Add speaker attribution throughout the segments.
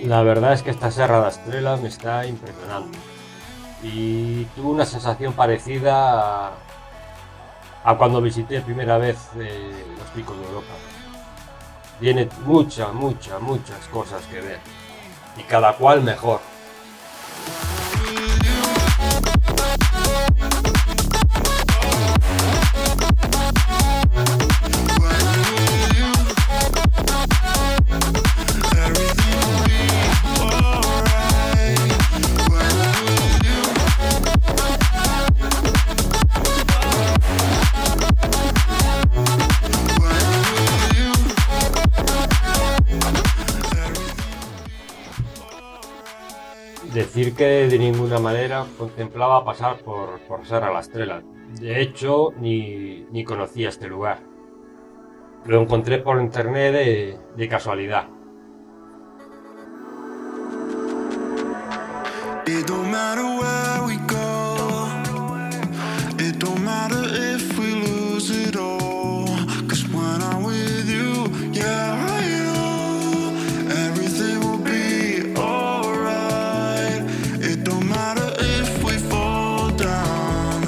Speaker 1: La verdad es que esta Serra da Estrela me está impresionando y tuve una sensación parecida a cuando visité primera vez los picos de Europa. Tiene muchas cosas que ver y cada cual mejor. Decir que de ninguna manera contemplaba pasar por Serra da Estrela. De hecho, ni conocía este lugar. Lo encontré por internet de casualidad.
Speaker 2: It don't matter where we go. It don't matter if we lose it all. 'Cause when I'm with you, yeah, I know everything will be alright. It don't matter if we fall down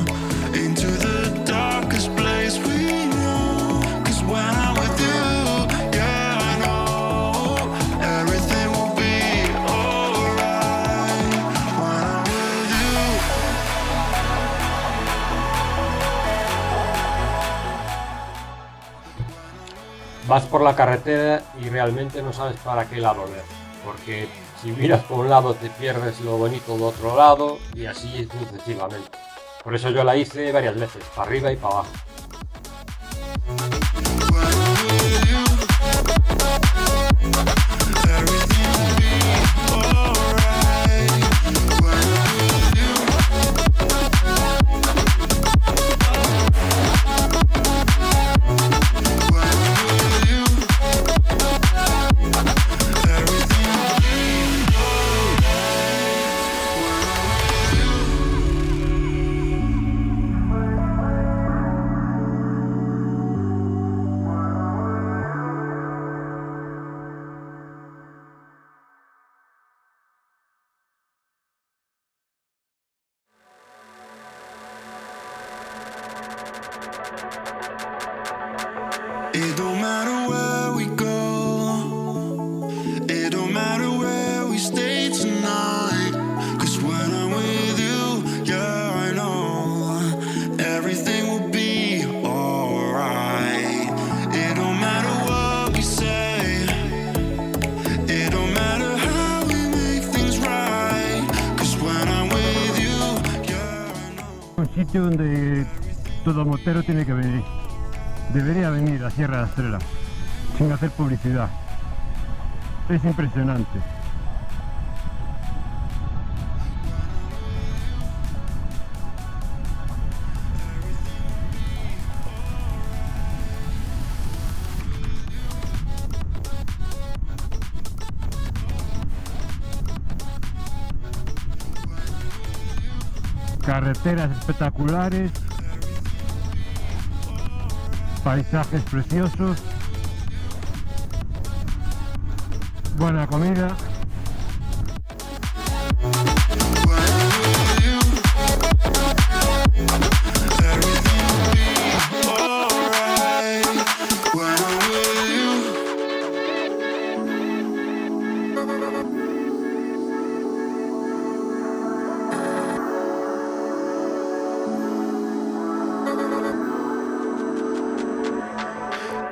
Speaker 2: into the darkest place we know. 'Cause when I'm with you, yeah, I know everything will be alright. When I'm with you.
Speaker 1: Vas por la carretera y realmente no sabes para qué lado ver, porque si miras por un lado te pierdes lo bonito de otro lado y así sucesivamente. Por eso yo la hice varias veces, para arriba y para abajo.
Speaker 2: It don't matter where we go. It don't matter where we stay tonight. 'Cause when I'm with you, yeah, I know everything will be alright. It don't matter what we say. It don't matter how we make things right. 'Cause when I'm with you, yeah, I know.
Speaker 3: Un sitio donde todo motero tiene que venir. Debería venir a Serra da Estrela, sin hacer publicidad. Es impresionante. Carreteras espectaculares. Paisajes preciosos, buena comida.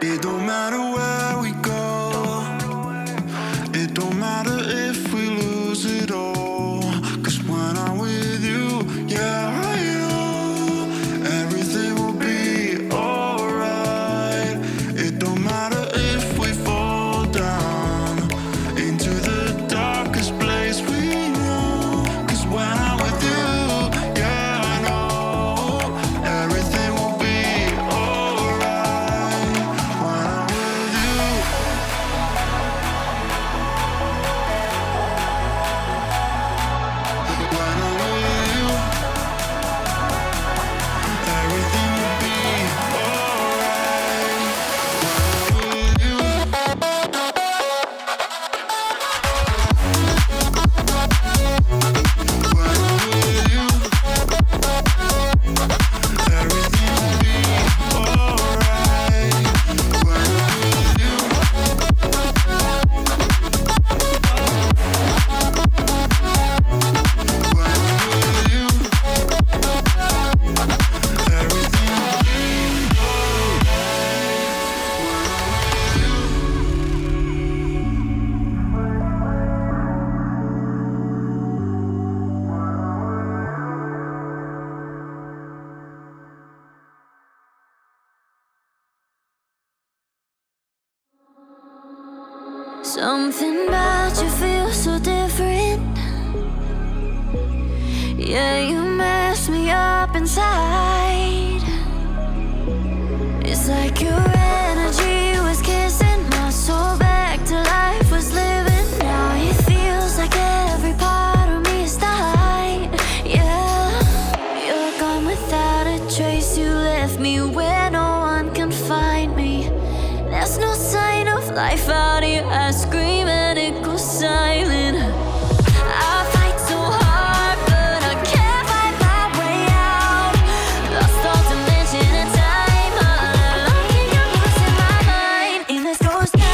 Speaker 2: It don't matter where we go. It don't matter if we lose it all. 'Cause when I'm with you, yeah, I know everything will be alright. It don't matter if we fall down into the darkest place we know. 'Cause when I'm with you, yeah, I know everything will be alright. When I'm with you. Something about you feels so different. Yeah, you mess me up inside. It's like your energy was kissing my soul back to life, was living. Now it feels like every part of me is died. Yeah, you're gone without a trace. You left me where no one can find me. There's no sign of life out here. I scream and it goes silent. I fight so hard, but I can't find my way out. Lost all dimension and time. I think I'm losing my mind. And this goes down.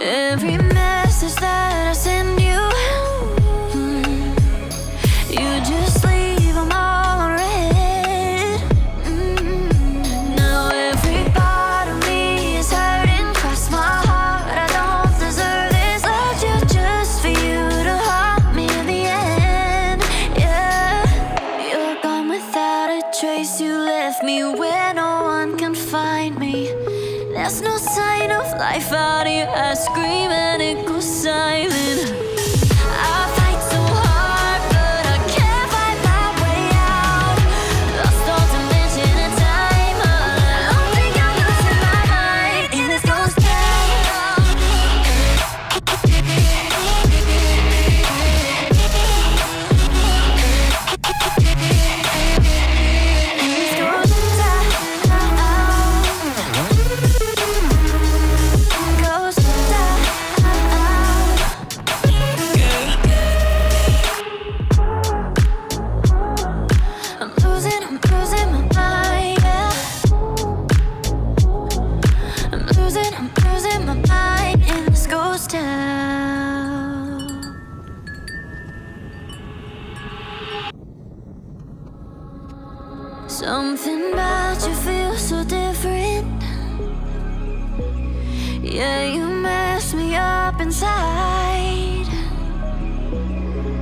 Speaker 2: Every message that I send you, you just leave them all unread. Now every part of me is hurting, cross my heart. I don't deserve this. Loved you just for you to haunt me in the end. Yeah, you're gone without a trace. You left me where no one can find me. There's no sign of life out here. I scream and it goes silent. I fight so hard, but I can't find my way out. Lost all dimension and time. I think I'm losing my mind. And this goes down. This goes down. Something about you feels so different. Yeah, you mess me up inside.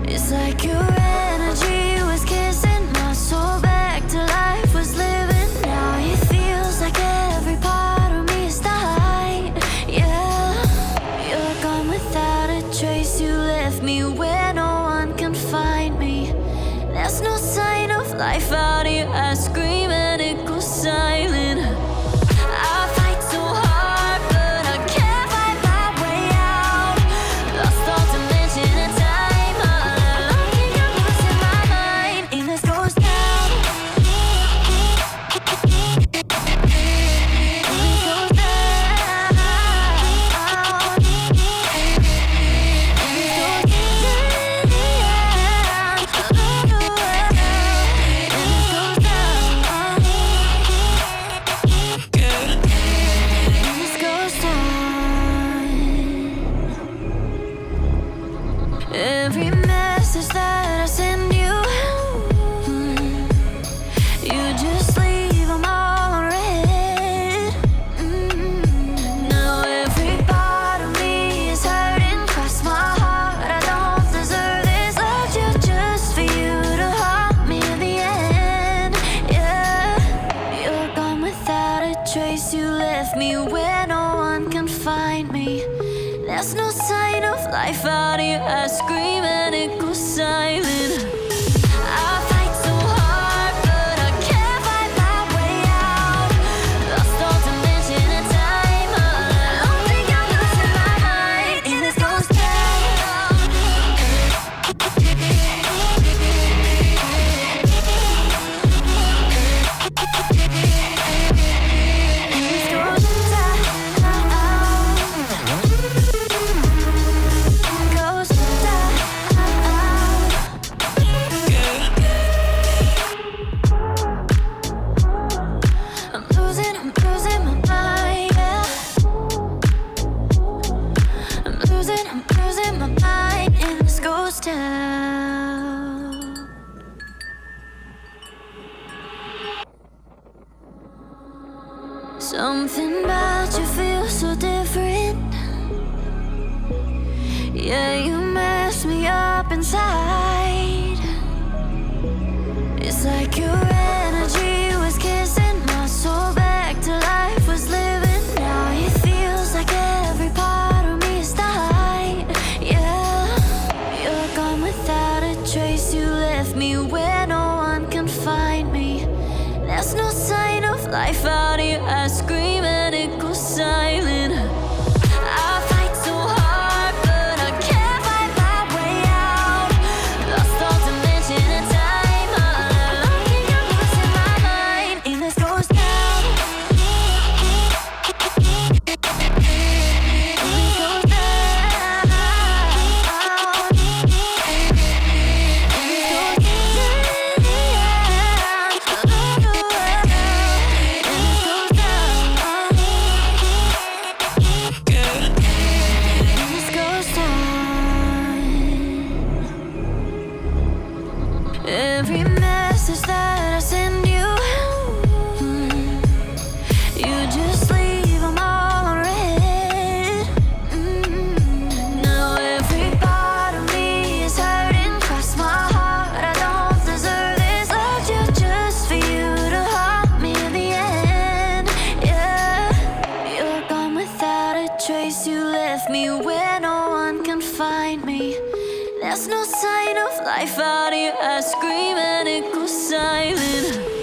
Speaker 2: It's like your energy was kissing my soul back to life, was living. Now it feels like every part of me is died. Yeah, you're gone without a trace. You left me where no one can find me. There's no sign of life out here. I scream and it goes silent. I fight so hard, but I can't find my way out. Lost all dimension and time. I think I'm losing my mind. And this goes down. This goes down. Every message that I send you, you just leave them all unread. Now every part of me is hurting, cross my heart. I don't deserve this. Loved you just for you to haunt me in the end. Yeah, you're gone without a trace. You left me where no one can find me. There's no sign of life out here. I scream and it goes silent. I fight so hard, but I can't find my way out. Lost all dimension and time. I think I'm losing my mind. And this goes down. This goes down. Goes down. I'm losing my mind, and this goes down. Something about you feels so different. Yeah, you mess me up inside. It's like your energy was kissing my soul back to life, was living. Now it feels like every part of me is died. Yeah, you're gone without a trace. You left me where no one can find me. There's no sign of life out here. I scream and it goes silent. I fight so hard, but I can't find my way out. Lost all dimension and time. All alone, keep your voice in my mind. And this goes down. And this goes down. Every message that I send you, you just leave them all on red. Now every part of me is hurting. Cross my heart, I don't deserve this. Loved you just for you to haunt me in the end. Yeah, you're gone without a trace. You left me where no one can find me. There's no sign of life out here. I scream and it goes silent.